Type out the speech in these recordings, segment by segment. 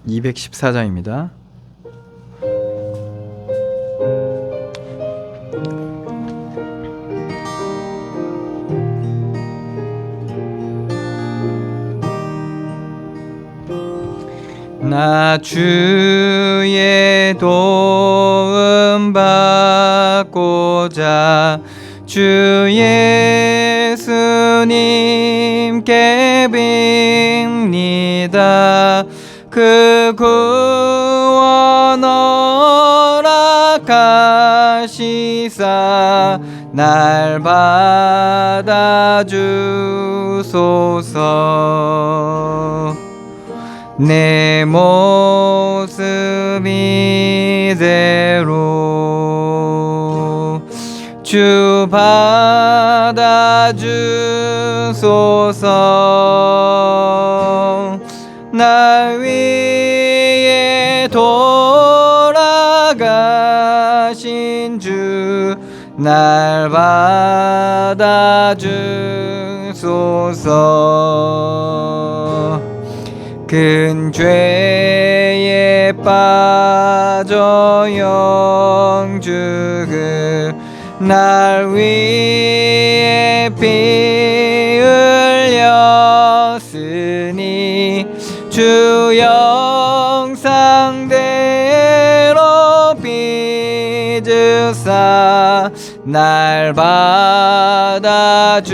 214장입니다. 나 주의 도움 받고자 주 예수님께 빕니다. 그 구원 허락하시사 날 받아주소서. 내 모습 이대로 주 받아주소서. 날 위해 돌아가신 주 날 받아주소서. 큰 죄에 빠져 영죽을 날 위해 피 흘렸으니 주 영상대로 빚으사 날 받아주소서.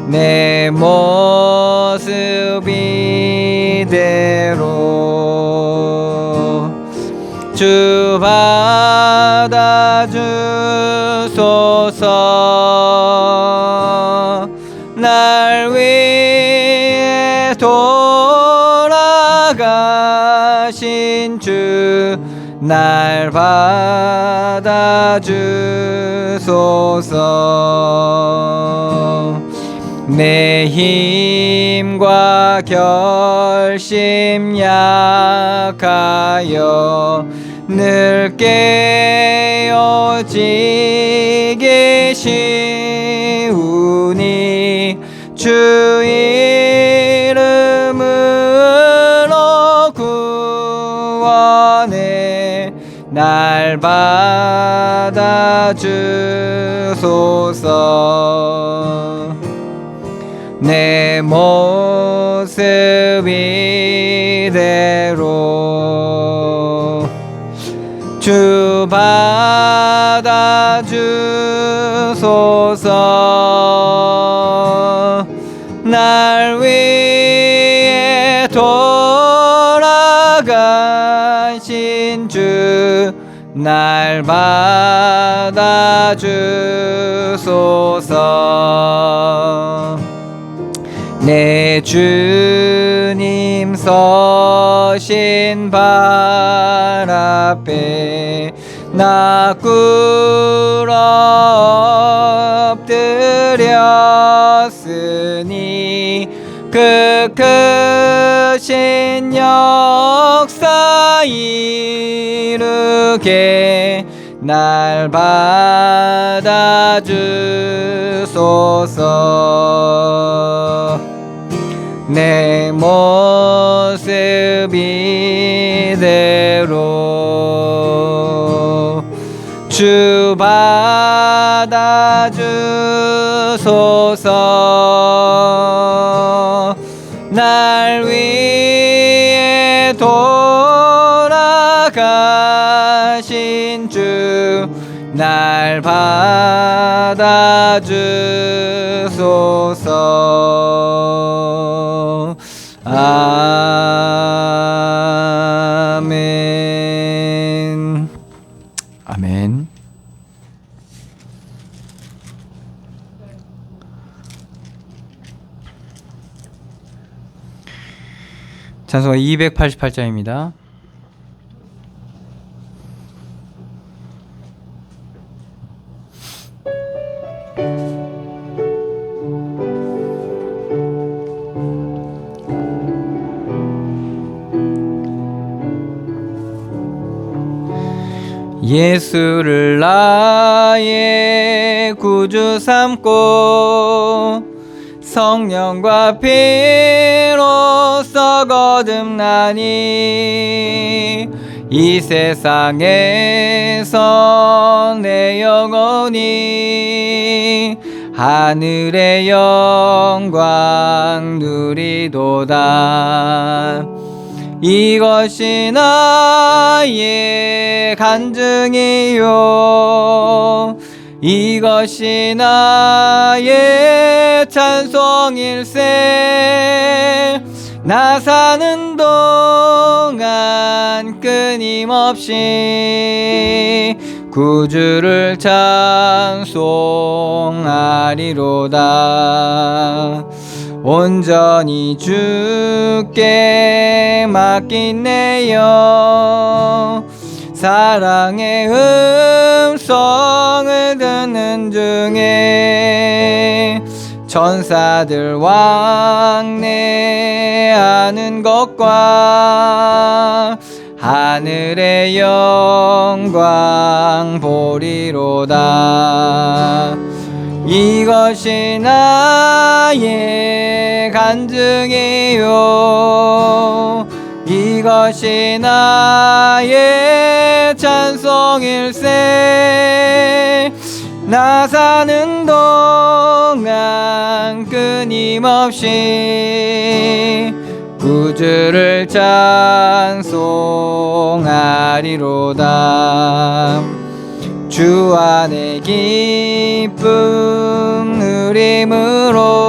내 모습 이대로 주 받아주소서. 날 위해 돌아가신 주 날 받아주소서. 내 힘과 결심 약하여 늘 깨어지기 쉬우니 주 이름으로 구원해 날 받아주소서. 내 모습 이대로 주 받아주소서. 날 위해 돌아가신 주 날 받아주소서. 내 주님 서신 발 앞에 나 꿇어 엎드렸으니 그 크신 역사 이루게 날 받아주소서. 내 모습 이대로 주 받아주소서. 날 위해 돌아가신 주 날 받아주소서. 아멘. 아멘. 찬송가 288장입니다. 예수를 나의 구주 삼고 성령과 피로써 거듭나니 이 세상에서 내 영혼이 하늘의 영광 누리도다. 이것이 나의 간증이요 이것이 나의 찬송일세. 나 사는 동안 끊임없이 구주를 찬송하리로다. 온전히 주께 맡긴 내 영 사랑의 음성을 듣는 중에 천사들 왕래하는 것과 하늘의 영광 보리로다. 이것이 나의 간증이요 이것이 나의 찬송일세. 나 사는 동안 끊임없이 구주를 찬송하리로다. 주 안에 기쁨 누림으로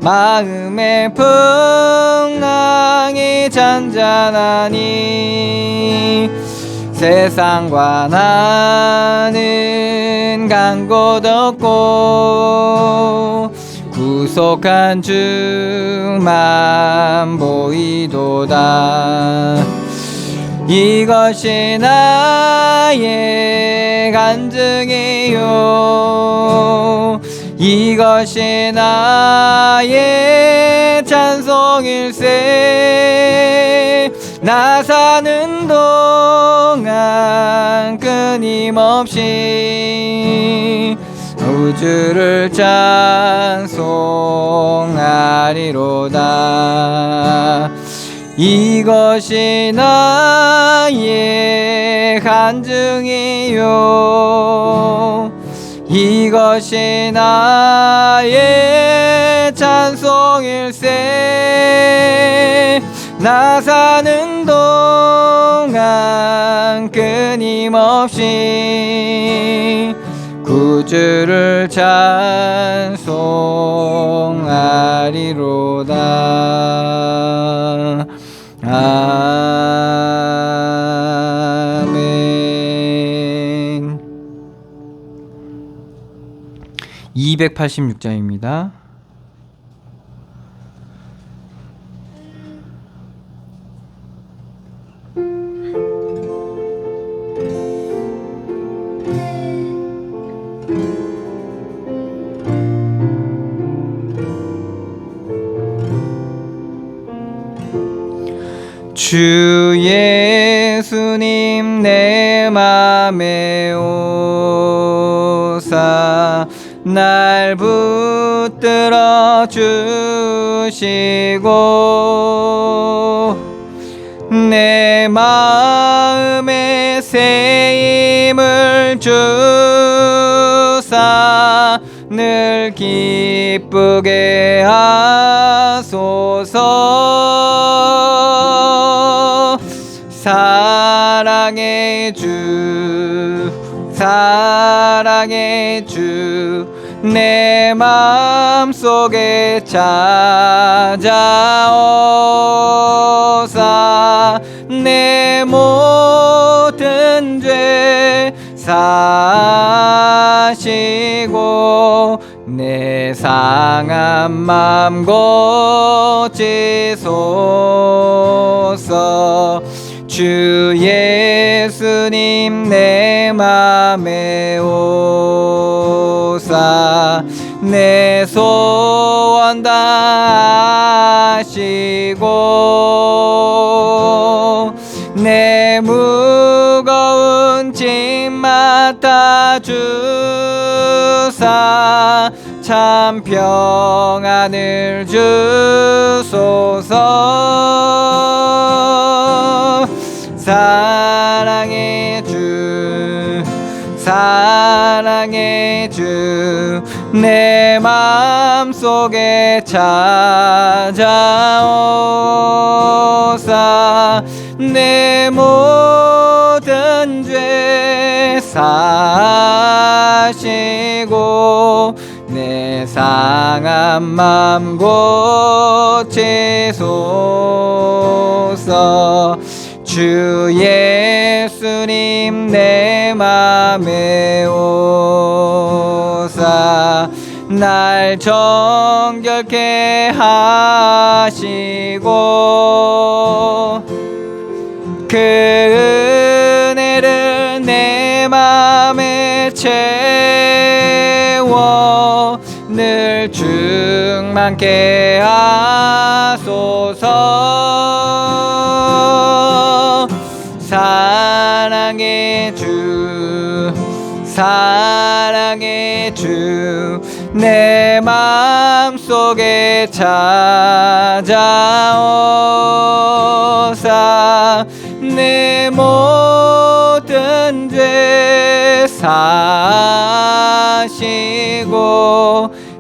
마음의 풍랑이 잔잔하니 세상과 나는 간 곳 없고 구속한 주만 보이도다. 이것이 나의 간증이요 이것이 나의 찬송일세. 나 사는 동안 끊임없이 우주를 찬송하리로다. 이것이 나의 간증이요 이것이 나의 찬송일세. 나 사는 동안 끊임없이 구주를 찬송하리로다. 아멘. 286장입니다. 주 예수님 내 맘에 오사 날 붙들어 주시고 내 마음에 새 힘을 주사 늘 기쁘게 하소서. 사랑의 주 사랑의 주 내 맘속에 찾아오사 내 모든 죄 사시고 내 상한 맘 고치소서. 주 예수님 내 맘에 오사 내 소원 다하시고 내 무거운 짐 맡아 주사 참 평안을 주소서. 사랑의 주 사랑의 주 내 맘속에 찾아오사. 내 모든 죄 사시고 내 상한 맘 고치소서. 주 예수님 내 맘에 오사. 날 정결케 하시고 그 은혜를 내 맘에 채워 늘 충만케 하소서. 사랑의 주 사랑의 주 내 맘속에 찾아오사. 내 모든 죄 사시고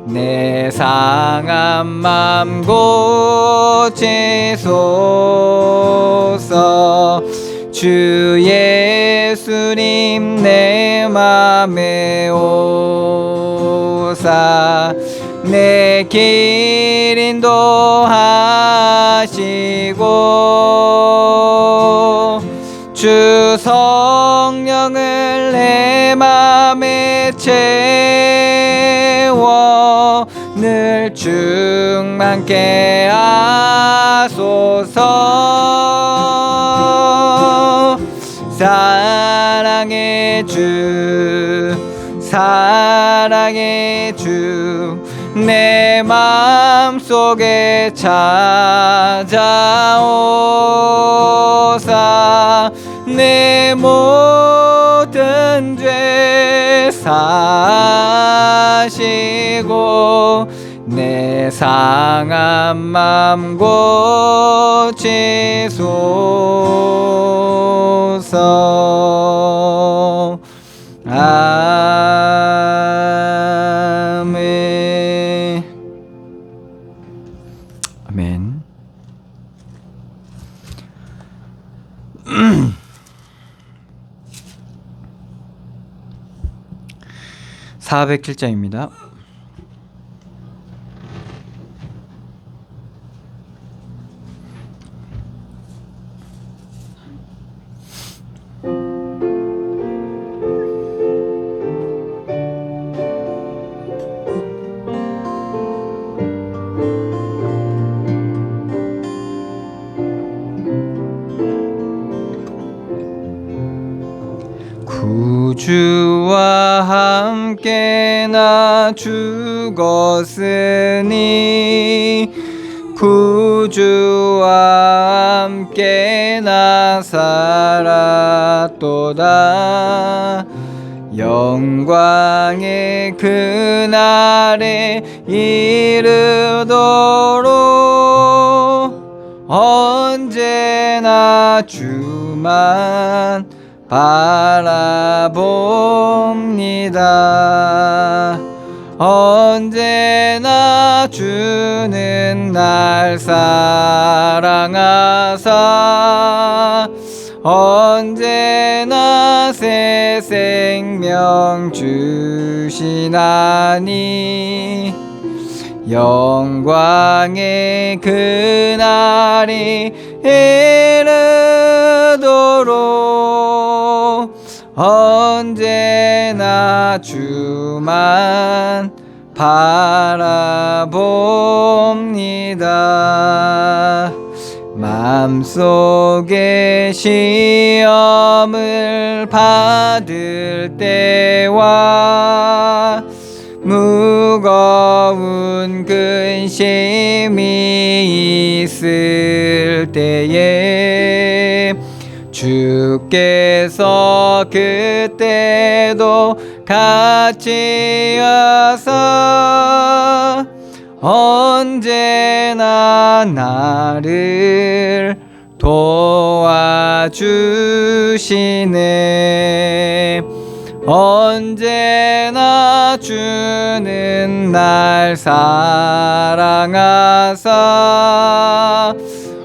내 상한 맘 고치소서. 주 예수님 내 맘에 오사. 내 길 인도하시고 주 성령을 내 맘에 채워 늘 충만케 하소서. 사랑의 주 사랑의 주 내 맘속에 찾아오사. 내 모든 죄 사시고 내 상한 맘 고치소서. 아멘. 아멘. 407장입니다. 구주와 함께 나 죽었으니 구주와 함께 나 살았도다. 영광의 그날에 이르도록 언제나 주만 바라봅니다. 언제나 주는 날 사랑하사 언제나 새 생명 주시나니 영광의 그날이 이르도록 언제나 주만 바라봅니다. 맘속에 시험을 받을 때와 무거운 근심이 있을 때에 주께서 그때도 같이 와서 언제나 나를 도와주시네. 언제나 주는 날 사랑하사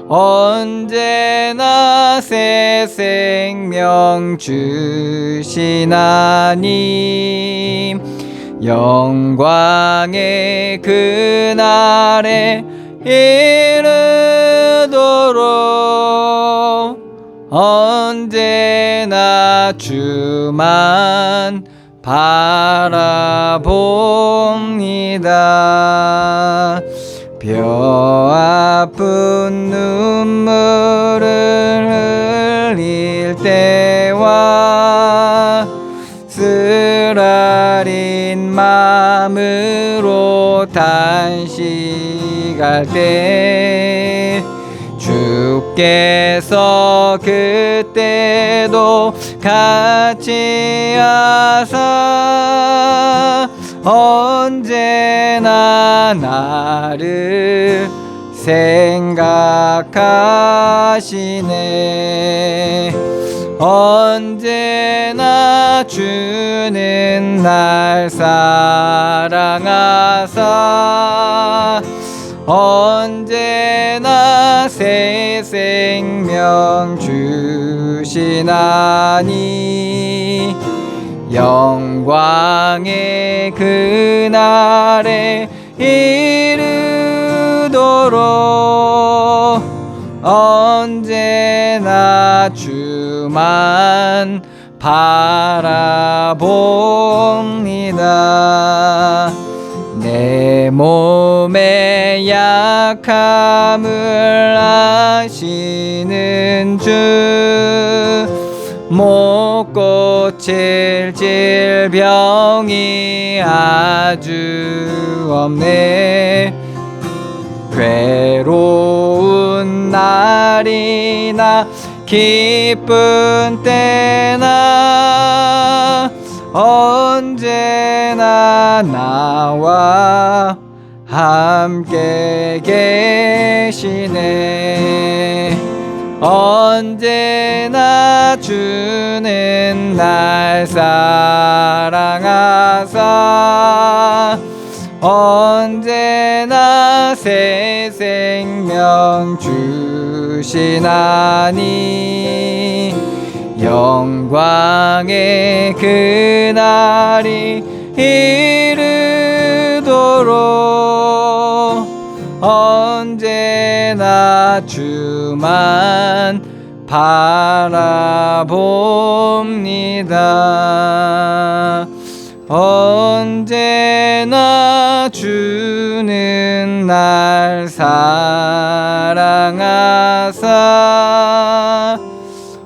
언제나 새 생명 주시나니 영광의 그날에 이르도록 언제나 주만 바라봅니다. 뼈 아픈 눈물을 흘릴 때와 쓰라린 마음으로 단식할 때 주께서 그때도 같이 하사 언제나 나를 생각하시네. 언제나 주는 날 사랑하사 언제나 새 생명 주시나니 영광의 그날에 이르도록 언제나 주만 바라봅니다. 내 몸의 약함을 아시는 주 못 고칠 질병이 아주 없네. 괴로운 날이나 기쁜 때나 언제나 나와 함께 계시네. 언제나 주는 날 사랑하사 언제나 새 생명 주시나니 영광의 그날이 이르도록 언제나 주만 바라봅니다. 언제나 주는 날 사랑하사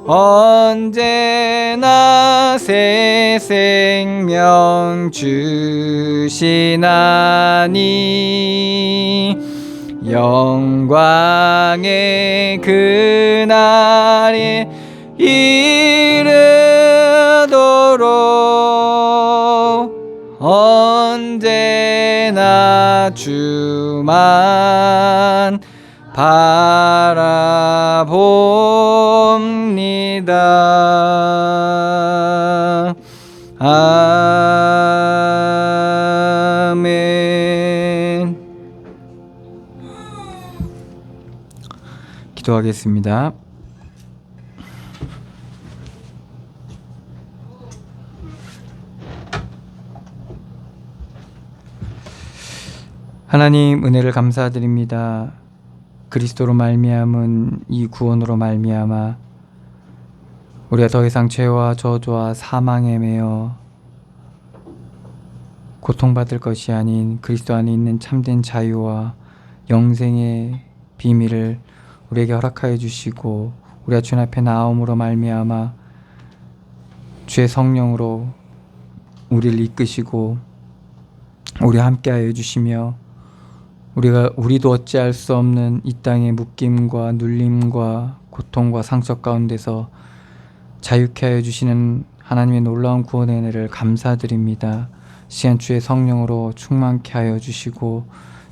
언제나 새 생명 주시나니 영광의 그날이 이르도록 언제나 주만 바라봅니다. 아멘. 기도하겠습니다. 하나님 은혜를 감사드립니다. 그리스도로 말미암은 이 구원으로 말미암아 우리가 더 이상 죄와 저주와 사망에 매여 고통받을 것이 아닌 그리스도 안에 있는 참된 자유와 영생의 비밀을 우리에게 허락하여 주시고 우리가 주님 앞에 나옴으로 말미암아 주의 성령으로 우리를 이끄시고 우리와 함께하여 주시며 우리도 어찌할 수 없는 이 땅의 묶임과 눌림과 고통과 상처 가운데서 자유케 하여 주시는 하나님의 놀라운 구원의 은혜를 감사드립니다. 시간 주의 성령으로 충만케 하여 주시고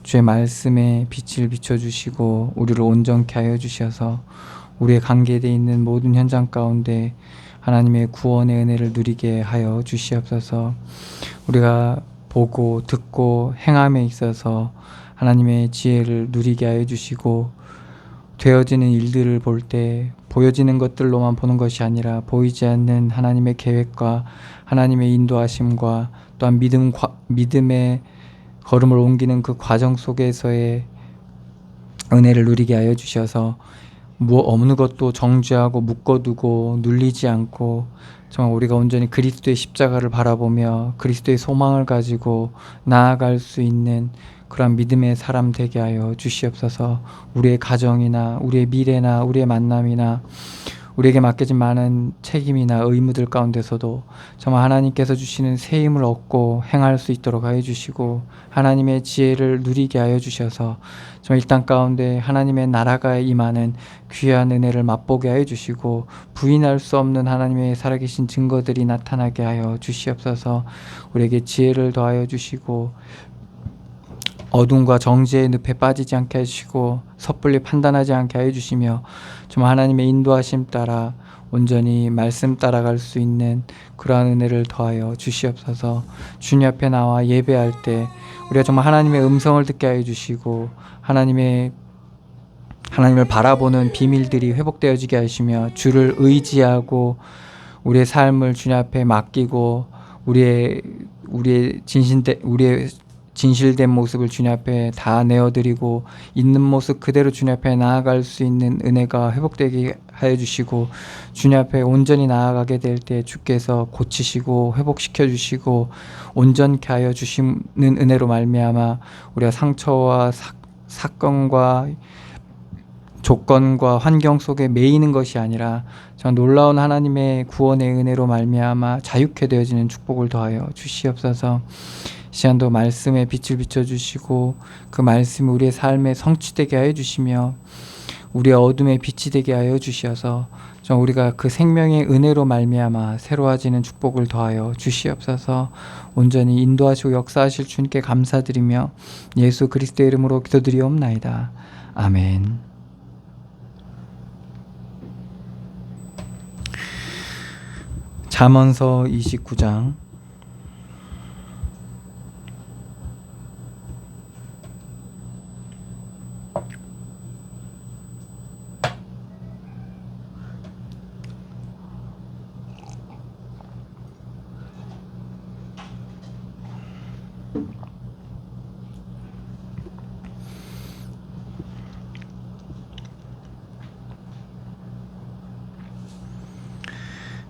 주의 말씀에 빛을 비춰주시고 우리를 온전케 하여 주셔서 우리의 관계되어 있는 모든 현장 가운데 하나님의 구원의 은혜를 누리게 하여 주시옵소서. 우리가 보고 듣고 행함에 있어서 하나님의 지혜를 누리게 하여 주시고 되어지는 일들을 볼 때 보여지는 것들로만 보는 것이 아니라 보이지 않는 하나님의 계획과 하나님의 인도하심과 또한 믿음의 걸음을 옮기는 그 과정 속에서의 은혜를 누리게 하여 주셔서 어느 것도 정죄하고 묶어두고 눌리지 않고 정말 우리가 온전히 그리스도의 십자가를 바라보며 그리스도의 소망을 가지고 나아갈 수 있는 그런 믿음의 사람 되게 하여 주시옵소서. 우리의 가정이나 우리의 미래나 우리의 만남이나 우리에게 맡겨진 많은 책임이나 의무들 가운데서도 정말 하나님께서 주시는 새 힘을 얻고 행할 수 있도록 하여 주시고 하나님의 지혜를 누리게 하여 주셔서 정말 이 땅 가운데 하나님의 나라가 임하는 귀한 은혜를 맛보게 하여 주시고 부인할 수 없는 하나님의 살아계신 증거들이 나타나게 하여 주시옵소서. 우리에게 지혜를 더하여 주시고 어둠과 정죄의 늪에 빠지지 않게 하시고 섣불리 판단하지 않게 하여 주시며 정말 하나님의 인도하심 따라 온전히 말씀 따라갈 수 있는 그러한 은혜를 더하여 주시옵소서. 주님 앞에 나와 예배할 때 우리가 정말 하나님의 음성을 듣게 하여 주시고 하나님을 바라보는 비밀들이 회복되어지게 하시며 주를 의지하고 우리의 삶을 주님 앞에 맡기고 우리의 진실된 모습을 주님 앞에 다 내어드리고 있는 모습 그대로 주님 앞에 나아갈 수 있는 은혜가 회복되게 하여 주시고 주님 앞에 온전히 나아가게 될 때 주께서 고치시고 회복시켜 주시고 온전케 하여 주시는 은혜로 말미암아 우리가 상처와 사건과 조건과 환경 속에 매이는 것이 아니라 저 놀라운 하나님의 구원의 은혜로 말미암아 자유케 되어지는 축복을 더하여 주시옵소서. 시간도 말씀에 빛을 비춰주시고 그 말씀이 우리의 삶에 성취되게 하여 주시며 우리의 어둠에 빛이 되게 하여 주시어서 우리가 그 생명의 은혜로 말미암아 새로워지는 축복을 더하여 주시옵소서. 온전히 인도하시고 역사하실 주님께 감사드리며 예수 그리스도의 이름으로 기도드리옵나이다. 아멘. 잠언서 29장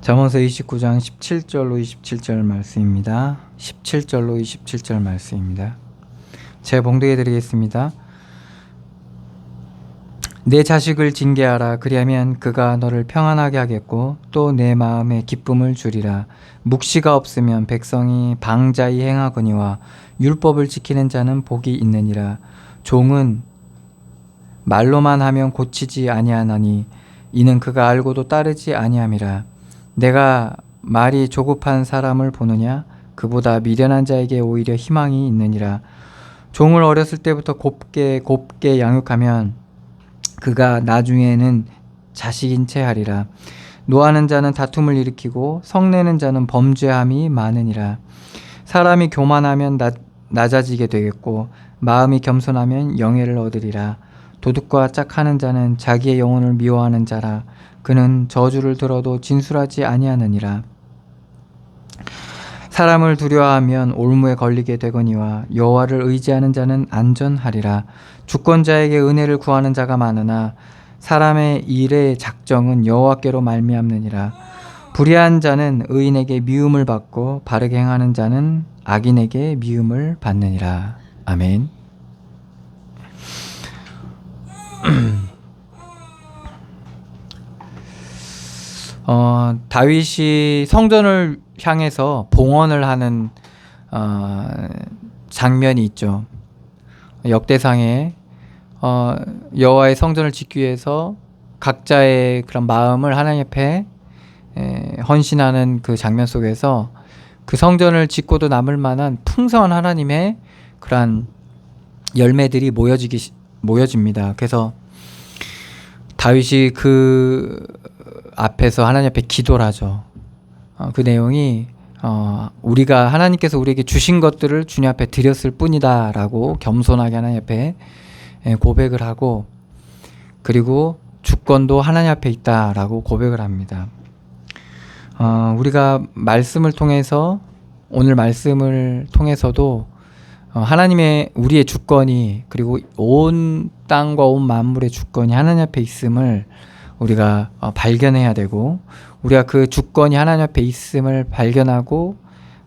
잠언서 29장 17절로 27절 말씀입니다. 17절로 27절 말씀입니다. 제가 봉독해 드리겠습니다. 내 자식을 징계하라. 그리하면 그가 너를 평안하게 하겠고 또 내 마음에 기쁨을 주리라. 묵시가 없으면 백성이 방자히 행하거니와 율법을 지키는 자는 복이 있느니라. 종은 말로만 하면 고치지 아니하나니 이는 그가 알고도 따르지 아니함이라. 내가 말이 조급한 사람을 보느냐? 그보다 미련한 자에게 오히려 희망이 있느니라. 종을 어렸을 때부터 곱게 양육하면 그가 나중에는 자식인 채 하리라. 노하는 자는 다툼을 일으키고 성내는 자는 범죄함이 많으니라. 사람이 교만하면 낮아지게 되겠고 마음이 겸손하면 영예를 얻으리라. 도둑과 짝하는 자는 자기의 영혼을 미워하는 자라. 그는 저주를 들어도 진술하지 아니하느니라. 사람을 두려워하면 올무에 걸리게 되거니와 여호와를 의지하는 자는 안전하리라. 주권자에게 은혜를 구하는 자가 많으나 사람의 일의 작정은 여호와께로 말미암느니라. 불의한 자는 의인에게 미움을 받고 바르게 행하는 자는 악인에게 미움을 받느니라. 아멘. 다윗이 성전을 향해서 봉헌을 하는 장면이 있죠. 역대상에 여호와의 성전을 짓기 위해서 각자의 그런 마음을 하나님 앞에 헌신하는 그 장면 속에서 그 성전을 짓고도 남을 만한 풍성한 하나님의 그러한 열매들이 모여집니다. 그래서 다윗이 그 앞에서 하나님 앞에 기도를 하죠. 그 내용이 우리가 하나님께서 우리에게 주신 것들을 주님 앞에 드렸을 뿐이다 라고 겸손하게 하나님 앞에 고백을 하고, 그리고 주권도 하나님 앞에 있다 라고 고백을 합니다. 우리가 말씀을 통해서, 오늘 말씀을 통해서도 하나님의 우리의 주권이, 그리고 온 땅과 온 만물의 주권이 하나님 앞에 있음을 우리가 발견해야 되고, 우리가 그 주권이 하나님 앞에 있음을 발견하고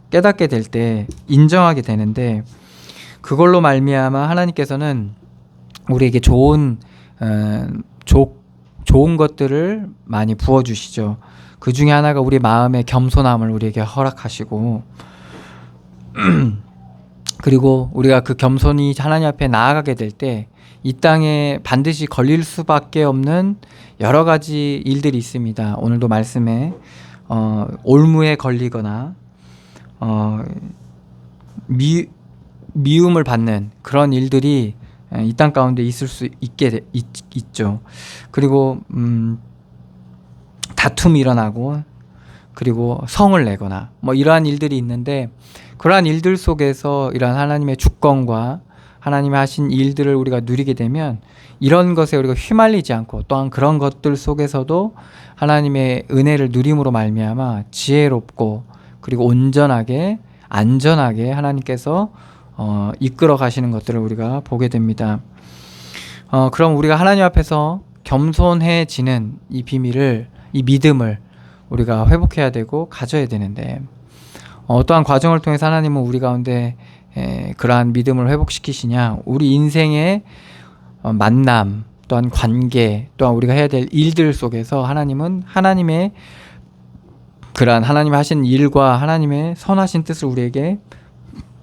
깨닫게 될 때 인정하게 되는데, 그걸로 말미암아 하나님께서는 우리에게 좋은 것들을 많이 부어주시죠. 그 중에 하나가 우리 마음의 겸손함을 우리에게 허락하시고, 그리고 우리가 그 겸손히 하나님 앞에 나아가게 될 때 이 땅에 반드시 걸릴 수밖에 없는 여러 가지 일들이 있습니다. 오늘도 말씀에 올무에 걸리거나 미움을 받는 그런 일들이 이 땅 가운데 있을 수 있죠. 그리고 다툼이 일어나고, 그리고 성을 내거나 뭐 이러한 일들이 있는데, 그러한 일들 속에서 이러한 하나님의 주권과 하나님이 하신 일들을 우리가 누리게 되면 이런 것에 우리가 휘말리지 않고, 또한 그런 것들 속에서도 하나님의 은혜를 누림으로 말미암아 지혜롭고, 그리고 온전하게 안전하게 하나님께서 이끌어 가시는 것들을 우리가 보게 됩니다. 그럼 우리가 하나님 앞에서 겸손해지는 이 비밀을, 이 믿음을 우리가 회복해야 되고 가져야 되는데, 어떠한 과정을 통해서 하나님은 우리 가운데 그러한 믿음을 회복시키시냐? 우리 인생의 만남, 또한 관계, 또한 우리가 해야 될 일들 속에서 하나님은 하나님의 그러한 하나님이 하신 일과 하나님의 선하신 뜻을 우리에게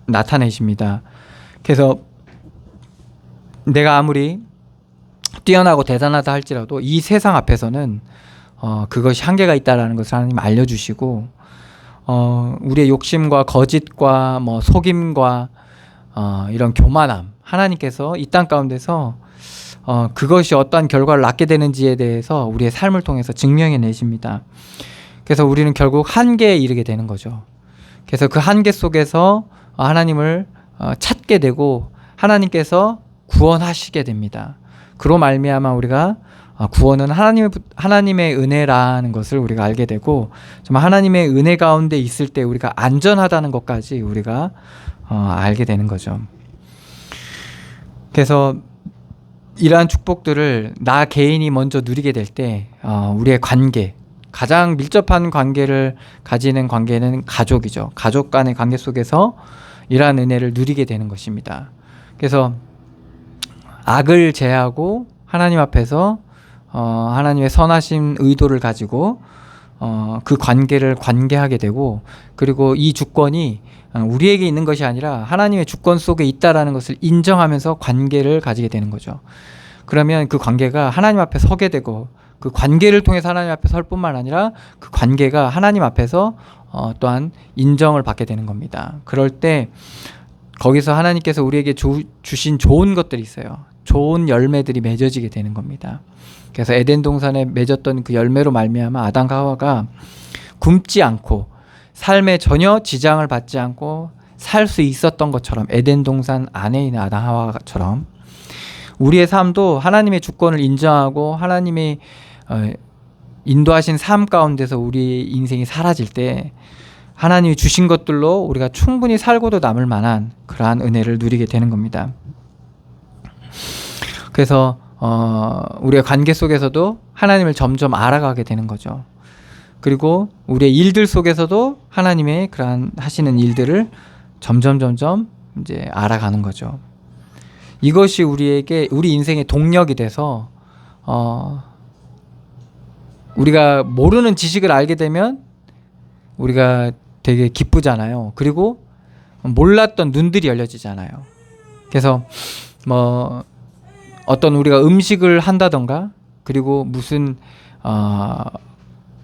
나타내십니다. 그래서 내가 아무리 뛰어나고 대단하다 할지라도 이 세상 앞에서는 그것이 한계가 있다라는 것을 하나님 알려주시고, 우리의 욕심과 거짓과 뭐 속임과 이런 교만함, 하나님께서 이 땅 가운데서 그것이 어떠한 결과를 낳게 되는지에 대해서 우리의 삶을 통해서 증명해 내십니다. 그래서 우리는 결국 한계에 이르게 되는 거죠. 그래서 그 한계 속에서 하나님을 찾게 되고 하나님께서 구원하시게 됩니다. 그로 말미암아 우리가 구원은 하나님의 은혜라는 것을 우리가 알게 되고, 정말 하나님의 은혜 가운데 있을 때 우리가 안전하다는 것까지 우리가 알게 되는 거죠. 그래서 이러한 축복들을 나 개인이 먼저 누리게 될 때 우리의 관계, 가장 밀접한 관계를 가지는 관계는 가족이죠. 가족 간의 관계 속에서 이러한 은혜를 누리게 되는 것입니다. 그래서 악을 제하고 하나님 앞에서 하나님의 선하신 의도를 가지고 그 관계를 관계하게 되고, 그리고 이 주권이 우리에게 있는 것이 아니라 하나님의 주권 속에 있다라는 것을 인정하면서 관계를 가지게 되는 거죠. 그러면 그 관계가 하나님 앞에 서게 되고, 그 관계를 통해서 하나님 앞에 설 뿐만 아니라 그 관계가 하나님 앞에서 또한 인정을 받게 되는 겁니다. 그럴 때 거기서 하나님께서 우리에게 주신 좋은 것들이 있어요. 좋은 열매들이 맺어지게 되는 겁니다. 그래서 에덴 동산에 맺었던 그 열매로 말미암아 아담과 하와가 굶지 않고 삶에 전혀 지장을 받지 않고 살 수 있었던 것처럼, 에덴 동산 안에 있는 아담 하와처럼 우리의 삶도 하나님의 주권을 인정하고 하나님의 인도하신 삶 가운데서 우리 인생이 사라질 때 하나님이 주신 것들로 우리가 충분히 살고도 남을 만한 그러한 은혜를 누리게 되는 겁니다. 그래서 우리의 관계 속에서도 하나님을 점점 알아가게 되는 거죠. 그리고 우리의 일들 속에서도 하나님의 그러한 하시는 일들을 점점 이제 알아가는 거죠. 이것이 우리에게, 우리 인생의 동력이 돼서 우리가 모르는 지식을 알게 되면 우리가 되게 기쁘잖아요. 그리고 몰랐던 눈들이 열려지잖아요. 그래서 뭐 어떤 우리가 음식을 한다던가, 그리고 무슨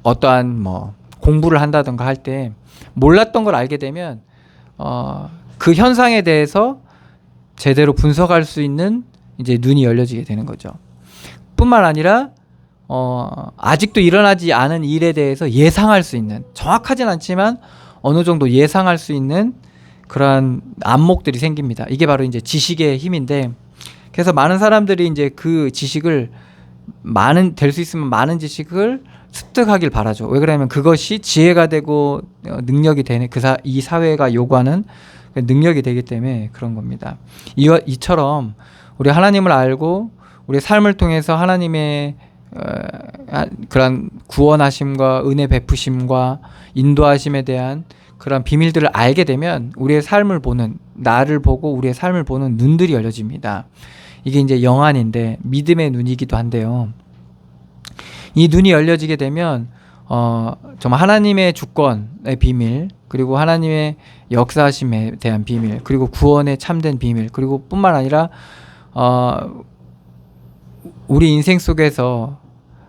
어떠한 뭐 공부를 한다던가 할 때 몰랐던 걸 알게 되면 그 현상에 대해서 제대로 분석할 수 있는 이제 눈이 열려지게 되는 거죠. 뿐만 아니라 아직도 일어나지 않은 일에 대해서 예상할 수 있는, 정확하진 않지만 어느 정도 예상할 수 있는 그러한 안목들이 생깁니다. 이게 바로 이제 지식의 힘인데, 그래서 많은 사람들이 이제 그 지식을 될 수 있으면 많은 지식을 습득하길 바라죠. 왜 그러냐면 그것이 지혜가 되고 능력이 되는 이 사회가 요구하는 능력이 되기 때문에 그런 겁니다. 이처럼 우리 하나님을 알고 우리 삶을 통해서 하나님의 그런 구원하심과 은혜 베푸심과 인도하심에 대한 그런 비밀들을 알게 되면 우리의 삶을 보는, 나를 보고 우리의 삶을 보는 눈들이 열려집니다. 이게 이제 영안인데 믿음의 눈이기도 한데요. 이 눈이 열려지게 되면 정말 하나님의 주권의 비밀, 그리고 하나님의 역사하심에 대한 비밀, 그리고 구원의 참된 비밀, 그리고 뿐만 아니라 우리 인생 속에서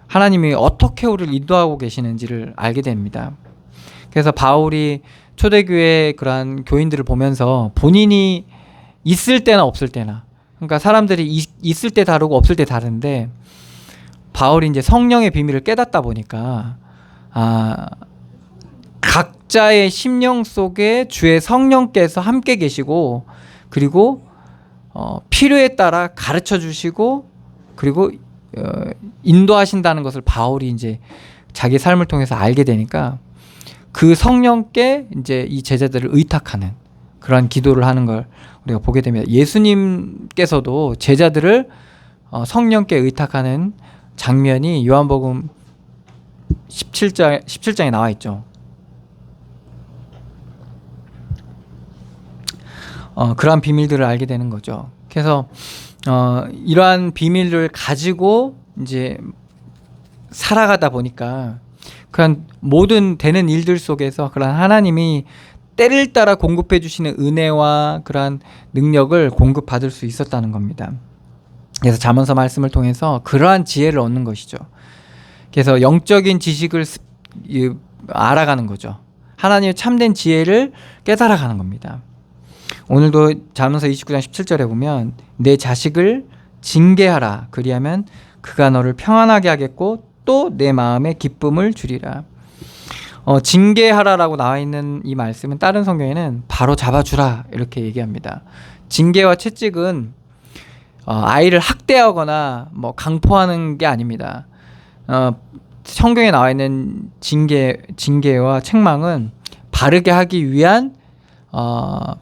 하나님이 어떻게 우리를 인도하고 계시는지를 알게 됩니다. 그래서 바울이 초대교회 그러한 교인들을 보면서 본인이 있을 때나 없을 때나, 그러니까 사람들이 있을 때 다르고 없을 때 다른데, 바울이 이제 성령의 비밀을 깨닫다 보니까 각자의 심령 속에 주의 성령께서 함께 계시고, 그리고 필요에 따라 가르쳐 주시고, 그리고 인도하신다는 것을 바울이 이제 자기 삶을 통해서 알게 되니까 그 성령께 이제 이 제자들을 의탁하는 그런 기도를 하는 걸 우리가 보게 됩니다. 예수님께서도 제자들을 성령께 의탁하는 장면이 요한복음 17장에 나와 있죠. 그러한 비밀들을 알게 되는 거죠. 그래서 이러한 비밀을 가지고 이제 살아가다 보니까 그런 모든 되는 일들 속에서 그런 하나님이 때를 따라 공급해 주시는 은혜와 그러한 능력을 공급받을 수 있었다는 겁니다. 그래서 잠언서 말씀을 통해서 그러한 지혜를 얻는 것이죠. 그래서 영적인 지식을 알아가는 거죠. 하나님의 참된 지혜를 깨달아가는 겁니다. 오늘도 잠언서 29장 17절에 보면 내 자식을 징계하라, 그리하면 그가 너를 평안하게 하겠고 또 내 마음에 기쁨을 주리라. 징계하라라고 나와 있는 이 말씀은 다른 성경에는 바로 잡아주라 이렇게 얘기합니다. 징계와 채찍은 아이를 학대하거나 뭐 강포하는 게 아닙니다. 성경에 나와 있는 징계와 책망은 바르게 하기 위한,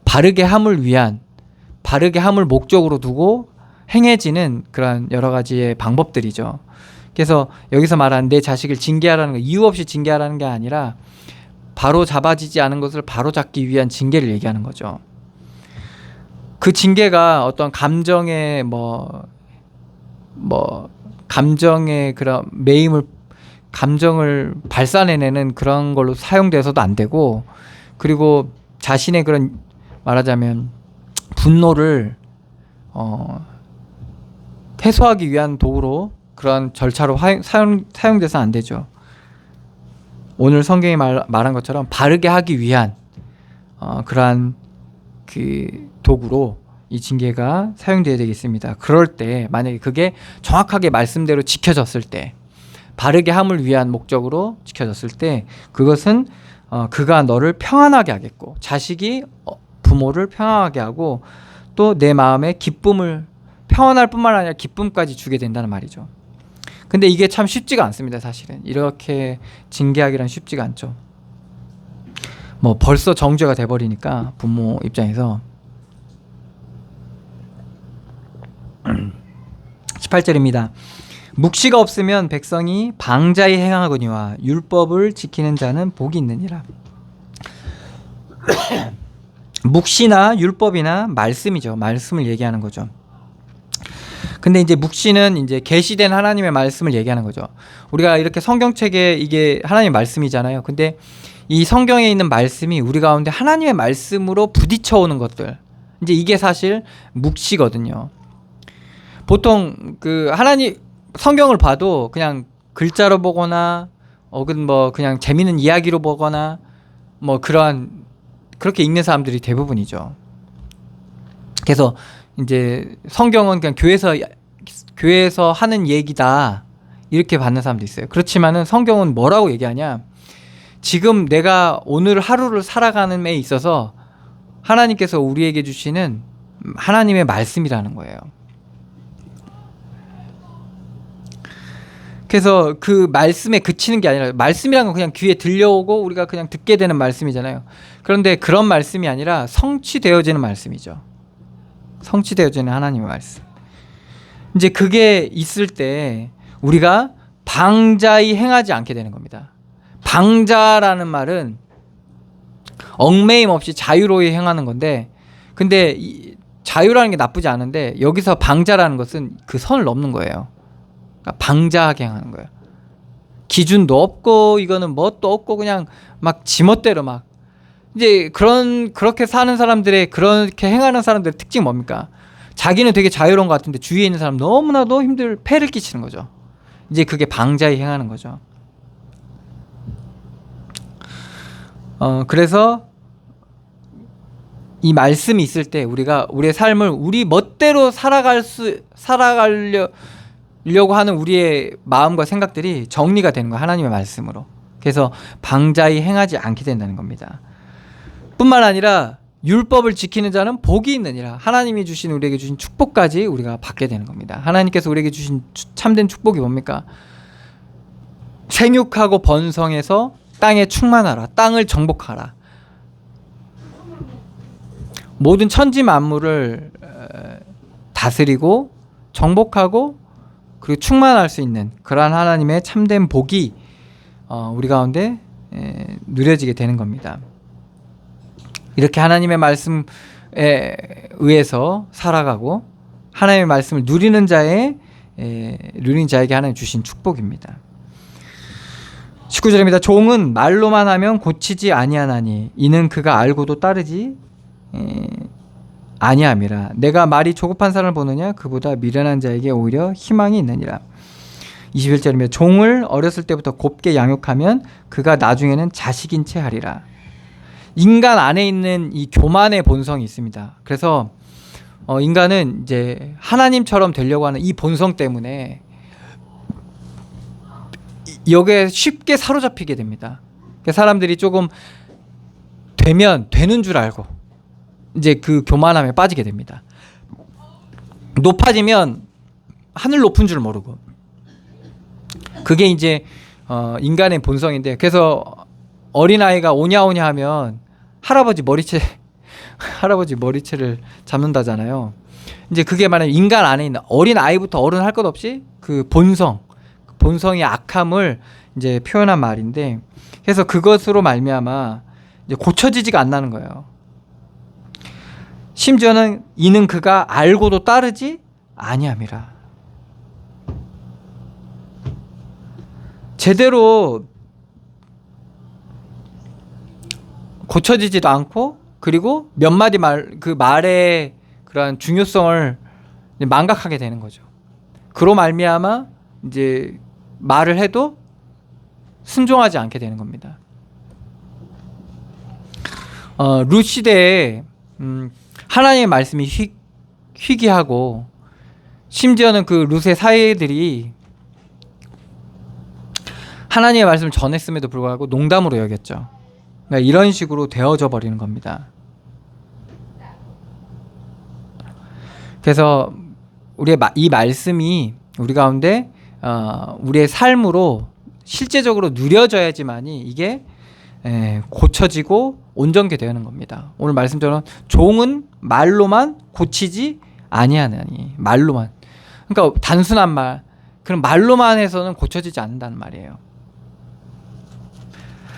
바르게 함을 위한, 바르게 함을 목적으로 두고 행해지는 그런 여러 가지의 방법들이죠. 그래서 여기서 말하는 내 자식을 징계하라는 거, 이유 없이 징계하라는 게 아니라 바로 잡아지지 않은 것을 바로 잡기 위한 징계를 얘기하는 거죠. 그 징계가 어떤 감정의 감정의 그런 감정을 발산해내는 그런 걸로 사용돼서도 안 되고, 그리고 자신의 그런 말하자면 분노를 해소하기 위한 도구로 그런 절차로 사용돼서 안 되죠. 오늘 성경이 말한 것처럼 바르게 하기 위한 그러한 그 도구로 이 징계가 사용되어야 되겠습니다. 그럴 때 만약에 그게 정확하게 말씀대로 지켜졌을 때, 바르게 함을 위한 목적으로 지켜졌을 때, 그것은 그가 너를 평안하게 하겠고, 자식이 부모를 평안하게 하고, 또 내 마음에 기쁨을, 평안할 뿐만 아니라 기쁨까지 주게 된다는 말이죠. 근데 이게 참 쉽지가 않습니다. 사실은 이렇게 징계하기란 쉽지가 않죠. 뭐 벌써 정죄가 돼버리니까 부모 입장에서. 18절입니다. 묵시가 없으면 백성이 방자히 행하거니와 율법을 지키는 자는 복이 있느니라. 묵시나 율법이나 말씀이죠. 말씀을 얘기하는 거죠. 근데 이제 묵시는 이제 계시된 하나님의 말씀을 얘기하는 거죠. 우리가 이렇게 성경책에 이게 하나님의 말씀이잖아요. 근데 이 성경에 있는 말씀이 우리 가운데 하나님의 말씀으로 부딪혀 오는 것들, 이제 이게 사실 묵시거든요. 보통 그 하나님 성경을 봐도 그냥 글자로 보거나 혹은 뭐 그냥 재미있는 이야기로 보거나 뭐 그렇게 읽는 사람들이 대부분이죠. 그래서 이제 성경은 그냥 교회에서 하는 얘기다 이렇게 받는 사람도 있어요. 그렇지만은 성경은 뭐라고 얘기하냐? 지금 내가 오늘 하루를 살아가는 데 있어서 하나님께서 우리에게 주시는 하나님의 말씀이라는 거예요. 그래서 그 말씀에 그치는 게 아니라, 말씀이란 건 그냥 귀에 들려오고 우리가 그냥 듣게 되는 말씀이잖아요. 그런데 그런 말씀이 아니라 성취되어지는 말씀이죠. 성취되어지는 하나님의 말씀. 이제 그게 있을 때 우리가 방자히 행하지 않게 되는 겁니다. 방자라는 말은 얽매임 없이 자유로이 행하는 건데, 근데 자유라는 게 나쁘지 않은데 여기서 방자라는 것은 그 선을 넘는 거예요. 그러니까 방자하게 행하는 거예요. 기준도 없고 이거는 뭣도 없고 그냥 막 지멋대로 막, 이제 그렇게 사는 사람들의, 그렇게 행하는 사람들의 특징이 뭡니까? 자기는 되게 자유로운 것 같은데 주위에 있는 사람 너무나도 폐를 끼치는 거죠. 이제 그게 방자히 행하는 거죠. 그래서 이 말씀이 있을 때 우리가 우리의 삶을 우리 멋대로 살아가려고 하는 우리의 마음과 생각들이 정리가 되는 거예요. 하나님의 말씀으로. 그래서 방자히 행하지 않게 된다는 겁니다. 뿐만 아니라 율법을 지키는 자는 복이 있느니라. 하나님이 주신, 우리에게 주신 축복까지 우리가 받게 되는 겁니다. 하나님께서 우리에게 주신 참된 축복이 뭡니까? 생육하고 번성해서 땅에 충만하라. 땅을 정복하라. 모든 천지 만물을 다스리고 정복하고 그리고 충만할 수 있는 그러한 하나님의 참된 복이 우리 가운데 누려지게 되는 겁니다. 이렇게 하나님의 말씀에 의해서 살아가고 하나님의 말씀을 누리는 자에게 하나님 주신 축복입니다. 19절입니다. 종은 말로만 하면 고치지 아니하나니 이는 그가 알고도 따르지 아니함이라. 내가 말이 조급한 사람을 보느냐? 그보다 미련한 자에게 오히려 희망이 있느니라. 21절입니다. 종을 어렸을 때부터 곱게 양육하면 그가 나중에는 자식인 채 하리라. 인간 안에 있는 이 교만의 본성이 있습니다. 그래서 인간은 이제 하나님처럼 되려고 하는 이 본성 때문에 여기에 쉽게 사로잡히게 됩니다. 사람들이 조금 되면 되는 줄 알고 이제 그 교만함에 빠지게 됩니다. 높아지면 하늘 높은 줄 모르고, 그게 이제 인간의 본성인데, 그래서 어린아이가 오냐오냐 하면 할아버지 머리채를 잡는다잖아요. 이제 그게 만약 인간 안에 있는 어린아이부터 어른 할 것 없이 그 본성의 악함을 이제 표현한 말인데, 그래서 그것으로 말미암아 이제 고쳐지지가 않는 거예요. 심지어는 이는 그가 알고도 따르지 아니함이라. 제대로 고쳐지지도 않고, 그리고 몇 마디 그 말의 그러한 중요성을 망각하게 되는 거죠. 그로 말미암아 이제 말을 해도 순종하지 않게 되는 겁니다. 룻 시대에 하나님의 말씀이 희귀하고, 심지어는 그 룻의 사회들이 하나님의 말씀을 전했음에도 불구하고 농담으로 여겼죠. 그러니까 이런 식으로 되어져 버리는 겁니다. 그래서 우리의 이 말씀이 우리 가운데 우리의 삶으로 실제적으로 누려져야지만이 이게 고쳐지고 온전케 되는 겁니다. 오늘 말씀처럼 종은 말로만 고치지 아니하나니, 말로만, 그러니까 단순한 말, 그럼 말로만 해서는 고쳐지지 않는다는 말이에요.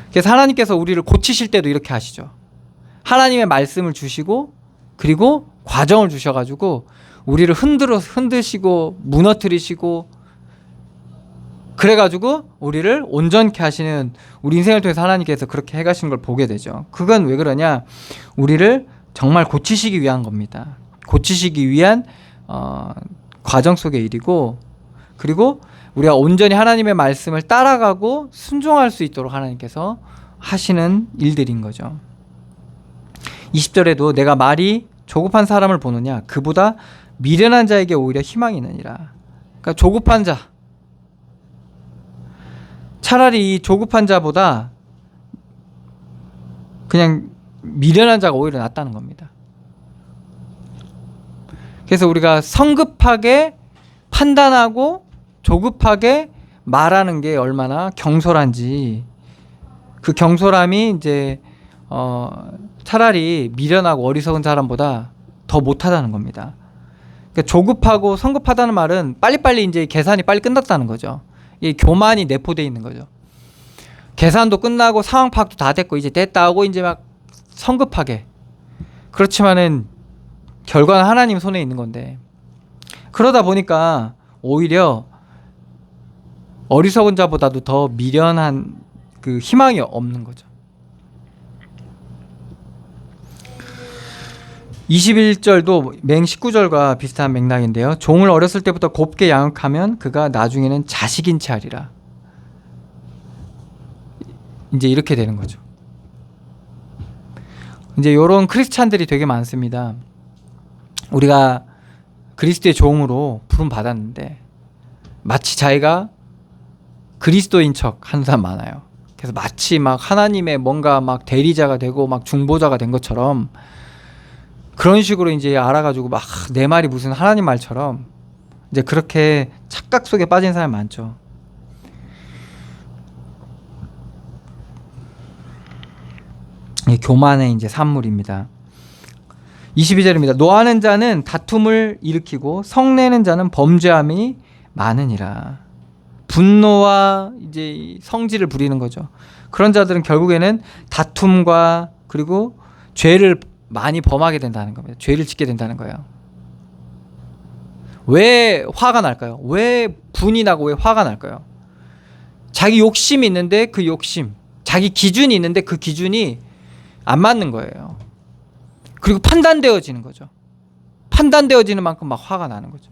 그래서 하나님께서 우리를 고치실 때도 이렇게 하시죠. 하나님의 말씀을 주시고 그리고 과정을 주셔가지고 우리를 흔드시고 무너뜨리시고, 그래가지고 우리를 온전케 하시는, 우리 인생을 통해서 하나님께서 그렇게 해가시는 걸 보게 되죠. 그건 왜 그러냐? 우리를 정말 고치시기 위한 겁니다. 고치시기 위한 과정 속의 일이고, 그리고 우리가 온전히 하나님의 말씀을 따라가고 순종할 수 있도록 하나님께서 하시는 일들인 거죠. 20절에도 내가 말이 조급한 사람을 보느냐? 그보다 미련한 자에게 오히려 희망이 있느니라. 그러니까 조급한 자, 차라리 이 조급한 자보다 그냥 미련한 자가 오히려 낫다는 겁니다. 그래서 우리가 성급하게 판단하고 조급하게 말하는 게 얼마나 경솔한지, 그 경솔함이 이제 차라리 미련하고 어리석은 사람보다 더 못하다는 겁니다. 그러니까 조급하고 성급하다는 말은 빨리빨리 이제 계산이 빨리 끝났다는 거죠. 이 교만이 내포되어 있는 거죠. 계산도 끝나고 상황 파악도 다 됐고 이제 됐다 하고 이제 막 성급하게. 그렇지만은 결과는 하나님 손에 있는 건데, 그러다 보니까 오히려 어리석은 자보다도 더 미련한 그 희망이 없는 거죠. 21절도 맹 19절과 비슷한 맥락인데요. 종을 어렸을 때부터 곱게 양육하면 그가 나중에는 자식인 채 하리라. 이제 이렇게 되는 거죠. 이제 이런 크리스찬들이 되게 많습니다. 우리가 그리스도의 종으로 부름 받았는데 마치 자기가 그리스도인 척 하는 사람 많아요. 그래서 마치 막 하나님의 뭔가 막 대리자가 되고 막 중보자가 된 것처럼 그런 식으로 이제 알아가지고 막 내 말이 무슨 하나님 말처럼 이제 그렇게 착각 속에 빠진 사람이 많죠. 이 교만의 이제 산물입니다. 22절입니다. 노하는 자는 다툼을 일으키고 성내는 자는 범죄함이 많으니라. 분노와 이제 성질을 부리는 거죠. 그런 자들은 결국에는 다툼과 그리고 죄를 많이 범하게 된다는 겁니다. 죄를 짓게 된다는 거예요. 왜 화가 날까요? 왜 분이 나고 왜 화가 날까요? 자기 욕심이 있는데 그 욕심, 자기 기준이 있는데 그 기준이 안 맞는 거예요. 그리고 판단되어지는 거죠. 판단되어지는 만큼 막 화가 나는 거죠.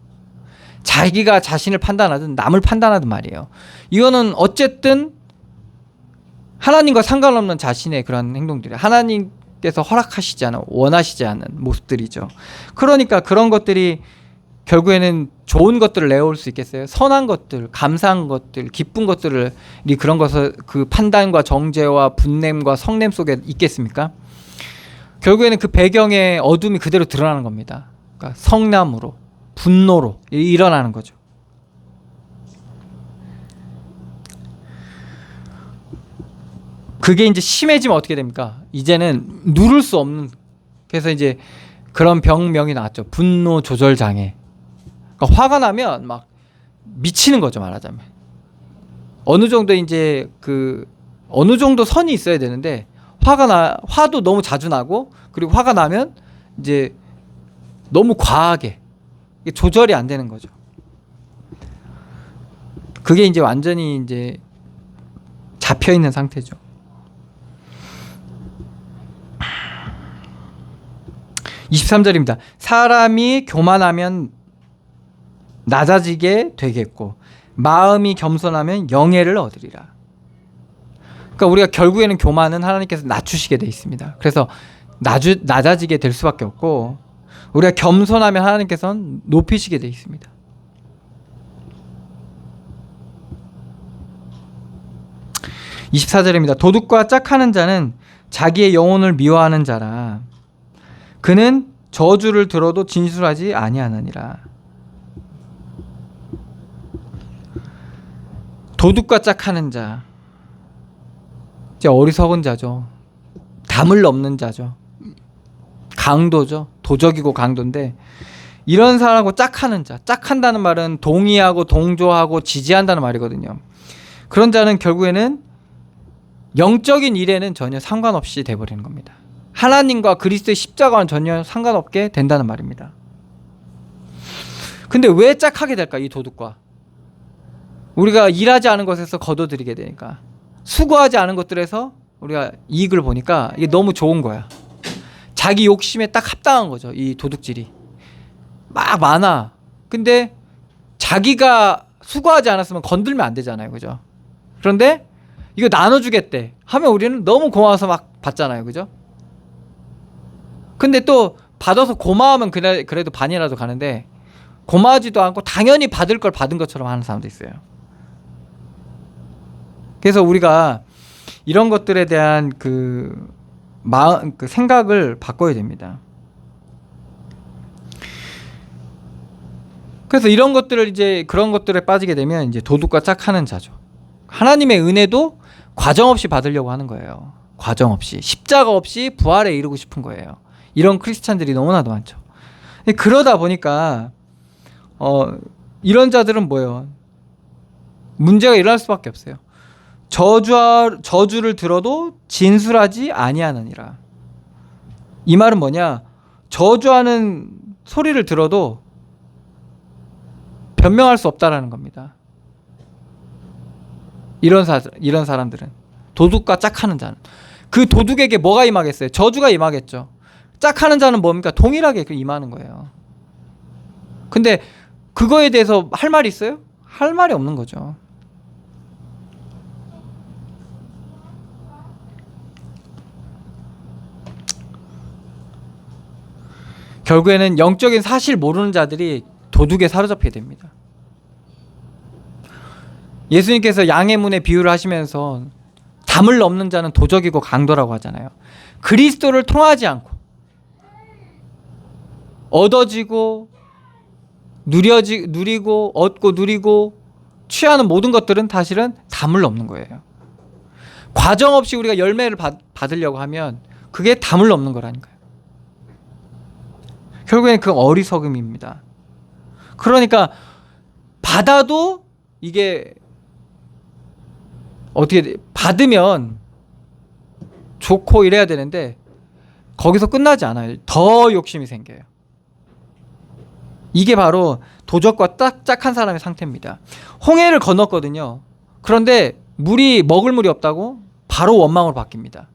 자기가 자신을 판단하든 남을 판단하든 말이에요. 이거는 어쨌든 하나님과 상관없는 자신의 그런 행동들이 하나님께서 허락하시지 않은, 원하시지 않은 모습들이죠. 그러니까 그런 것들이 결국에는 좋은 것들을 내올 수 있겠어요? 선한 것들, 감사한 것들, 기쁜 것들을 그런 것을 그 판단과 정죄와 분냄과 성냄 속에 있겠습니까? 결국에는 그 배경의 어둠이 그대로 드러나는 겁니다. 그러니까 성남으로, 분노로 일어나는 거죠. 그게 이제 심해지면 어떻게 됩니까? 이제는 누를 수 없는, 그래서 이제 그런 병명이 나왔죠. 분노 조절 장애. 그러니까 화가 나면 막 미치는 거죠, 말하자면. 어느 정도 이제 그 어느 정도 선이 있어야 되는데 화도 너무 자주 나고, 그리고 화가 나면 이제 너무 과하게 조절이 안 되는 거죠. 그게 이제 완전히 이제 잡혀 있는 상태죠. 23절입니다. 사람이 교만하면 낮아지게 되겠고 마음이 겸손하면 영예를 얻으리라. 그러니까 우리가 결국에는 교만은 하나님께서 낮추시게 돼 있습니다. 그래서 낮아지게 될 수밖에 없고, 우리가 겸손하면 하나님께서는 높이시게 돼 있습니다. (24절입니다) 도둑과 짝하는 자는 자기의 영혼을 미워하는 자라. 그는 저주를 들어도 진술하지 아니하느니라. 도둑과 짝하는 자, 이제 어리석은 자죠. 담을 넘는 자죠. 강도죠. 도적이고 강도인데, 이런 사람하고 짝하는 자, 짝한다는 말은 동의하고 동조하고 지지한다는 말이거든요. 그런 자는 결국에는 영적인 일에는 전혀 상관없이 돼버리는 겁니다. 하나님과 그리스도의 십자가와는 전혀 상관없게 된다는 말입니다. 근데 왜 짝하게 될까? 이 도둑과 우리가 일하지 않은 것에서 거둬들이게 되니까, 수고하지 않은 것들에서 우리가 이익을 보니까 이게 너무 좋은 거야. 자기 욕심에 딱 합당한 거죠. 이 도둑질이 막 많아. 근데 자기가 수고하지 않았으면 건들면 안 되잖아요, 그죠? 그런데 이거 나눠주겠대 하면 우리는 너무 고마워서 막 받잖아요, 그죠? 근데 또 받아서 고마우면 그래도 반이라도 가는데 고마워하지도 않고 당연히 받을 걸 받은 것처럼 하는 사람도 있어요. 그래서 우리가 이런 것들에 대한 그 생각을 바꿔야 됩니다. 그래서 이런 것들을 이제 그런 것들에 빠지게 되면 이제 도둑과 짝하는 자죠. 하나님의 은혜도 과정 없이 받으려고 하는 거예요. 과정 없이, 십자가 없이 부활에 이르고 싶은 거예요. 이런 크리스찬들이 너무나도 많죠. 그러다 보니까 이런 자들은 뭐예요? 문제가 일어날 수밖에 없어요. 저주를 들어도 진술하지 아니하느니라. 이 말은 뭐냐? 저주하는 소리를 들어도 변명할 수 없다라는 겁니다. 이런 사람들은, 도둑과 짝하는 자는, 그 도둑에게 뭐가 임하겠어요? 저주가 임하겠죠. 짝하는 자는 뭡니까? 동일하게 임하는 거예요. 근데 그거에 대해서 할 말이 있어요? 할 말이 없는 거죠. 결국에는 영적인 사실 모르는 자들이 도둑에 사로잡히게 됩니다. 예수님께서 양의 문의 비유를 하시면서 담을 넘는 자는 도적이고 강도라고 하잖아요. 그리스도를 통하지 않고 얻어지고 누리고 얻고 누리고 취하는 모든 것들은 사실은 담을 넘는 거예요. 과정 없이 우리가 열매를 받으려고 하면 그게 담을 넘는 거라니까요. 결국엔 그 어리석음입니다. 그러니까 받아도 이게 어떻게 받으면 좋고 이래야 되는데 거기서 끝나지 않아요. 더 욕심이 생겨요. 이게 바로 도적과 짝한 사람의 상태입니다. 홍해를 건넜거든요. 그런데 먹을 물이 없다고 바로 원망으로 바뀝니다.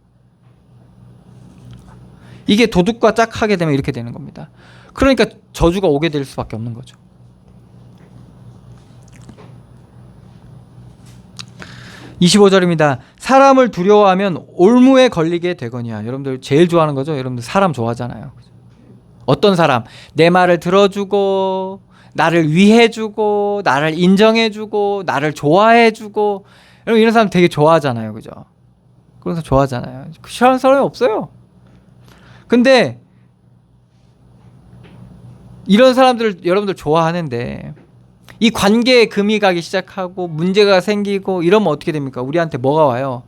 이게 도둑과 짝하게 되면 이렇게 되는 겁니다. 그러니까 저주가 오게 될 수밖에 없는 거죠. (25절입니다) 사람을 두려워하면 올무에 걸리게 되거니와. 여러분들 제일 좋아하는 거죠. 여러분들 사람 좋아하잖아요. 어떤 사람? 내 말을 들어주고 나를 위해주고 나를 인정해주고 나를 좋아해주고, 여러분 이런 사람 되게 좋아하잖아요. 그죠? 그래서 좋아하잖아요. 싫어하는 사람이 없어요. 근데 이런 사람들을 여러분들 좋아하는데 이 관계에 금이 가기 시작하고 문제가 생기고 이러면 어떻게 됩니까? 우리한테 뭐가 와요?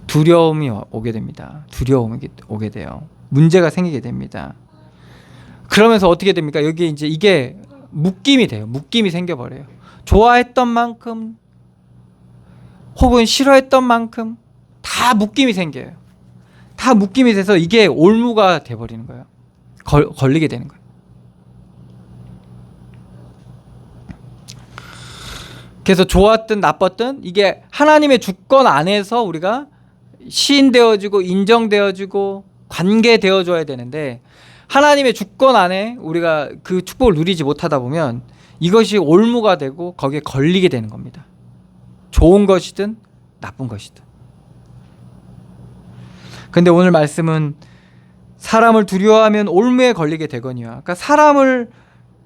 두려움이 오게 됩니다. 두려움이 오게 돼요. 문제가 생기게 됩니다. 그러면서 어떻게 됩니까? 여기 이제 이게 묶임이 돼요. 묶임이 생겨버려요. 좋아했던 만큼 혹은 싫어했던 만큼 다 묶임이 생겨요. 다 묶임이 돼서 이게 올무가 돼버리는 거예요. 걸리게 되는 거예요. 그래서 좋았든 나빴든 이게 하나님의 주권 안에서 우리가 시인되어지고 인정되어지고 관계되어져야 되는데, 하나님의 주권 안에 우리가 그 축복을 누리지 못하다 보면 이것이 올무가 되고 거기에 걸리게 되는 겁니다. 좋은 것이든 나쁜 것이든. 근데 오늘 말씀은 사람을 두려워하면 올무에 걸리게 되거니와. 그러니까 사람을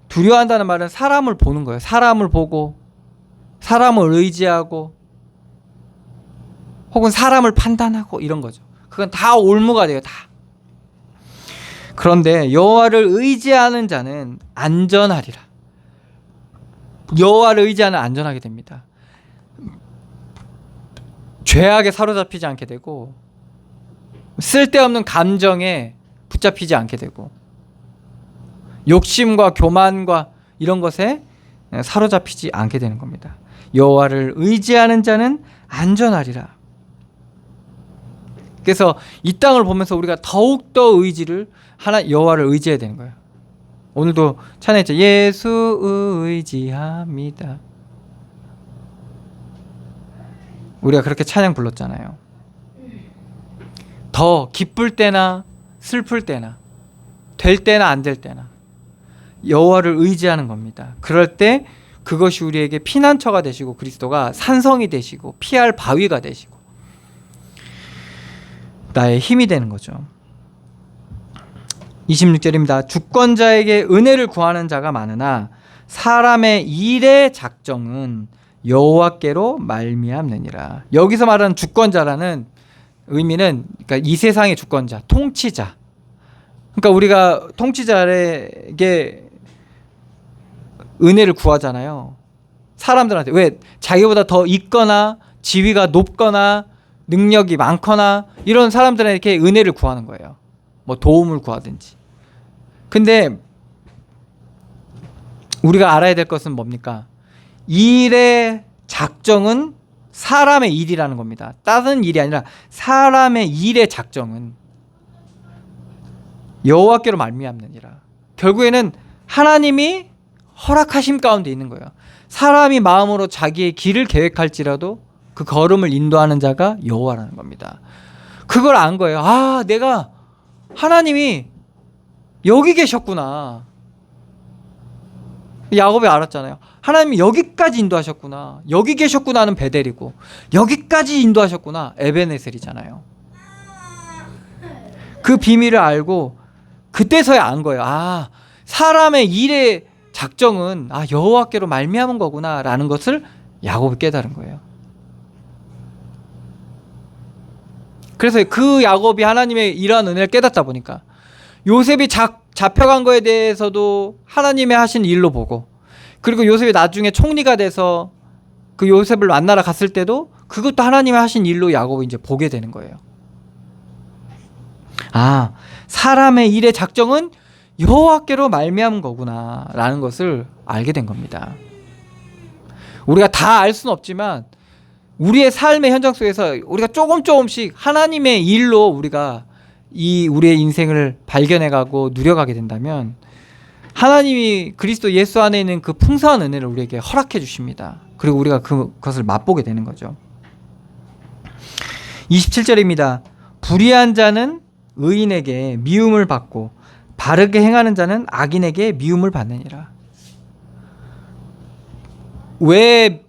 두려워한다는 말은 사람을 보는 거예요. 사람을 보고 사람을 의지하고 혹은 사람을 판단하고 이런 거죠. 그건 다 올무가 돼요. 다. 그런데 여호와를 의지하는 자는 안전하리라. 여호와를 의지하는 안전하게 됩니다. 죄악에 사로잡히지 않게 되고 쓸데없는 감정에 붙잡히지 않게 되고 욕심과 교만과 이런 것에 사로잡히지 않게 되는 겁니다. 여호와를 의지하는 자는 안전하리라. 그래서 이 땅을 보면서 우리가 더욱더 여호와를 의지해야 되는 거예요. 오늘도 찬양했죠. 예수 의지합니다. 우리가 그렇게 찬양 불렀잖아요. 더 기쁠 때나 슬플 때나 될 때나 안 될 때나 여호와를 의지하는 겁니다. 그럴 때 그것이 우리에게 피난처가 되시고 그리스도가 산성이 되시고 피할 바위가 되시고 나의 힘이 되는 거죠. 26절입니다. 주권자에게 은혜를 구하는 자가 많으나 사람의 일의 작정은 여호와께로 말미암느니라. 여기서 말하는 주권자라는 의미는 그러니까 이 세상의 주권자, 통치자. 그러니까 우리가 통치자에게 은혜를 구하잖아요. 사람들한테. 왜? 자기보다 더 있거나 지위가 높거나 능력이 많거나 이런 사람들에게 은혜를 구하는 거예요. 뭐 도움을 구하든지. 근데 우리가 알아야 될 것은 뭡니까? 일의 작정은 사람의 일이라는 겁니다. 다른 일이 아니라 사람의 일의 작정은 여호와께로 말미암느니라. 결국에는 하나님이 허락하심 가운데 있는 거예요. 사람이 마음으로 자기의 길을 계획할지라도 그 걸음을 인도하는 자가 여호와라는 겁니다. 그걸 안 거예요. 아, 내가 하나님이 여기 계셨구나. 야곱이 알았잖아요. 하나님이 여기까지 인도하셨구나. 여기 계셨구나는 베델이고 여기까지 인도하셨구나 에베네셀이잖아요. 그 비밀을 알고 그때서야 안 거예요. 아, 사람의 일의 작정은 여호와께로 말미암은 거구나라는 것을 야곱이 깨달은 거예요. 그래서 그 야곱이 하나님의 이러한 은혜를 깨닫다 보니까 요셉이 잡혀간 거에 대해서도 하나님의 하신 일로 보고, 그리고 요셉이 나중에 총리가 돼서 그 요셉을 만나러 갔을 때도 그것도 하나님의 하신 일로 야곱이 이제 보게 되는 거예요. 아, 사람의 일의 작정은 여호와께로 말미암은 거구나 라는 것을 알게 된 겁니다. 우리가 다 알 수는 없지만 우리의 삶의 현장 속에서 우리가 조금씩 하나님의 일로 우리가 우리의 인생을 발견해가고 누려가게 된다면 하나님이 그리스도 예수 안에 있는 그 풍성한 은혜를 우리에게 허락해 주십니다. 그리고 우리가 그것을 맛보게 되는 거죠. 27절입니다. 불의한 자는 의인에게 미움을 받고 바르게 행하는 자는 악인에게 미움을 받느니라. 왜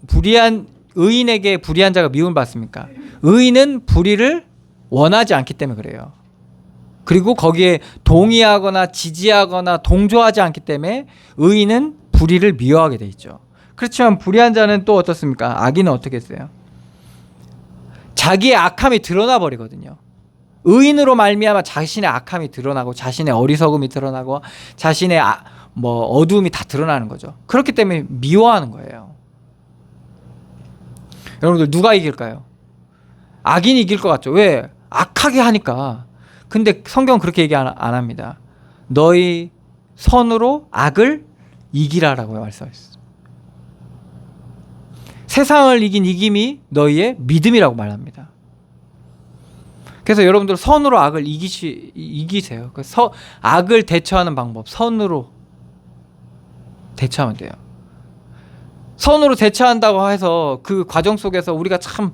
의인에게 불의한 자가 미움을 받습니까? 의인은 불의를 원하지 않기 때문에 그래요. 그리고 거기에 동의하거나 지지하거나 동조하지 않기 때문에 의인은 불의를 미워하게 돼 있죠. 그렇지만 불의한 자는 또 어떻습니까? 악인은 어떻게 했어요? 자기의 악함이 드러나 버리거든요. 의인으로 말미암아 자신의 악함이 드러나고 자신의 어리석음이 드러나고 자신의 어두움이 다 드러나는 거죠. 그렇기 때문에 미워하는 거예요. 여러분들 누가 이길까요? 악인이 이길 것 같죠. 왜? 악하게 하니까. 근데 성경은 그렇게 얘기 안 합니다. 너희 선으로 악을 이기라라고 말씀하셨어요. 세상을 이긴 이김이 너희의 믿음이라고 말합니다. 그래서 여러분들 선으로 악을 이기세요. 악을 대처하는 방법, 선으로 대처하면 돼요. 선으로 대처한다고 해서 그 과정 속에서 우리가 참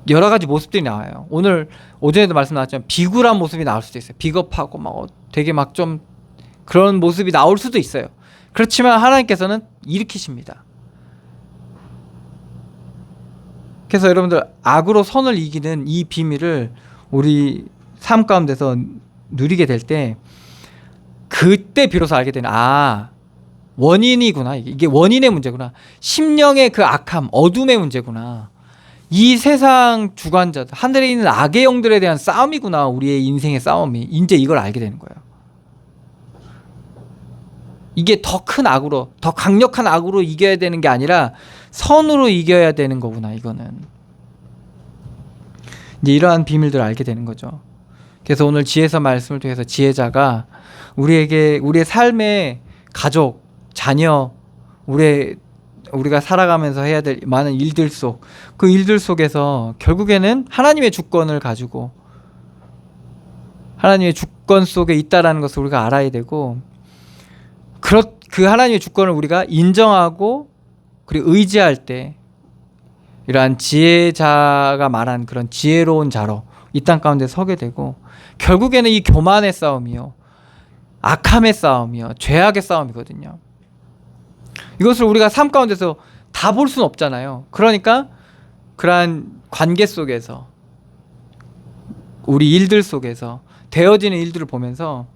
여러 가지 모습들이 나와요. 오늘 오전에도 말씀 나왔지만 비굴한 모습이 나올 수도 있어요. 비겁하고 되게 좀 그런 모습이 나올 수도 있어요. 그렇지만 하나님께서는 일으키십니다. 그래서 여러분들 악으로 선을 이기는 이 비밀을 우리 삶 가운데서 누리게 될 때 그때 비로소 알게 되는 원인이구나. 이게 원인의 문제구나. 심령의 그 악함, 어둠의 문제구나. 이 세상 주관자들, 하늘에 있는 악의 영들에 대한 싸움이구나. 우리의 인생의 싸움이. 이제 이걸 알게 되는 거예요. 이게 더 큰 악으로, 더 강력한 악으로 이겨야 되는 게 아니라 선으로 이겨야 되는 거구나. 이거는 이제 이러한 비밀들을 알게 되는 거죠. 그래서 오늘 지혜서 말씀을 통해서 지혜자가 우리에게 우리의 삶의 가족, 자녀, 우리가 살아가면서 해야 될 많은 일들 그 일들 속에서 결국에는 하나님의 주권을 가지고 하나님의 주권 속에 있다라는 것을 우리가 알아야 되고, 그 하나님의 주권을 우리가 인정하고 그리고 의지할 때 이러한 지혜자가 말한 그런 지혜로운 자로 이 땅 가운데 서게 되고, 결국에는 이 교만의 싸움이요, 악함의 싸움이요, 죄악의 싸움이거든요. 이것을 우리가 삶 가운데서 다 볼 수는 없잖아요. 그러니까 그러한 관계 속에서 우리 일들 속에서 되어지는 일들을 보면서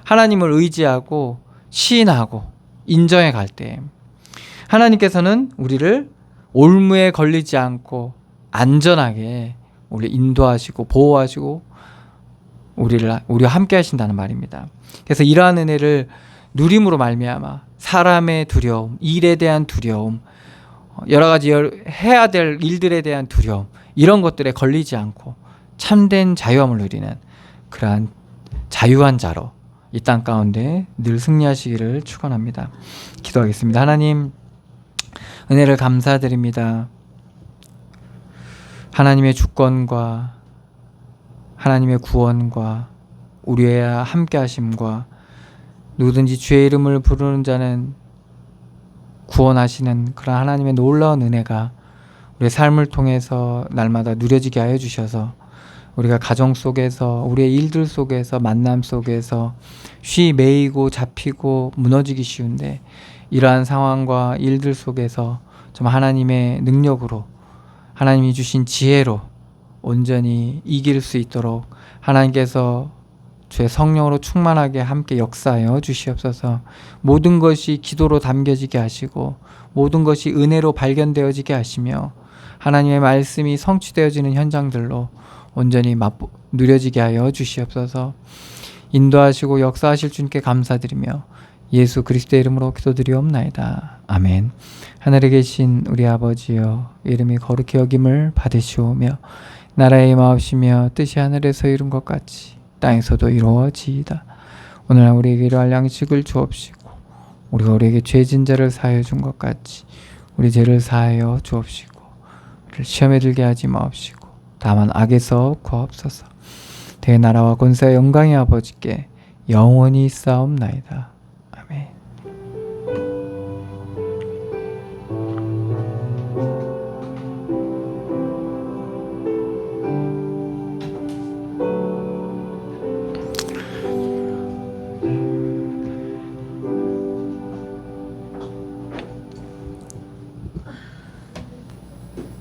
하나님을 의지하고 시인하고 인정해 갈 때 하나님께서는 우리를 올무에 걸리지 않고 안전하게 우리 인도하시고 보호하시고 우리와 함께 하신다는 말입니다. 그래서 이러한 은혜를 누림으로 말미암아 사람의 두려움, 일에 대한 두려움, 여러 가지 해야 될 일들에 대한 두려움, 이런 것들에 걸리지 않고 참된 자유함을 누리는 그러한 자유한 자로 이 땅 가운데 늘 승리하시기를 축원합니다. 기도하겠습니다. 하나님, 은혜를 감사드립니다. 하나님의 주권과 하나님의 구원과 우리의 함께 하심과 누구든지 주의 이름을 부르는 자는 구원하시는 그런 하나님의 놀라운 은혜가 우리의 삶을 통해서 날마다 누려지게 하여 주셔서 우리가 가정 속에서 우리의 일들 속에서 만남 속에서 쉬 매이고 잡히고 무너지기 쉬운데 이러한 상황과 일들 속에서 좀 하나님의 능력으로 하나님이 주신 지혜로 온전히 이길 수 있도록 하나님께서 주의 성령으로 충만하게 함께 역사하여 주시옵소서. 모든 것이 기도로 담겨지게 하시고 모든 것이 은혜로 발견되어지게 하시며 하나님의 말씀이 성취되어지는 현장들로 온전히 누려지게 하여 주시옵소서. 인도하시고 역사하실 주님께 감사드리며 예수 그리스도의 이름으로 기도드리옵나이다. 아멘. 하늘에 계신 우리 아버지여, 이름이 거룩히 여김을 받으시오며 나라의 임하옵시며 뜻이 하늘에서 이룬 것 같이 땅에서도 이루어지이다. 오늘 우리에게 일할 양식을 주옵시고 우리가 우리에게 죄진 자를 사하여 준 것 같이 우리 죄를 사하여 주옵시고 우리를 시험에 들게 하지 마옵시고 다만 악에서 구하옵소서. 대나라와 권세와 영광의 아버지께 영원히 있사옵나이다.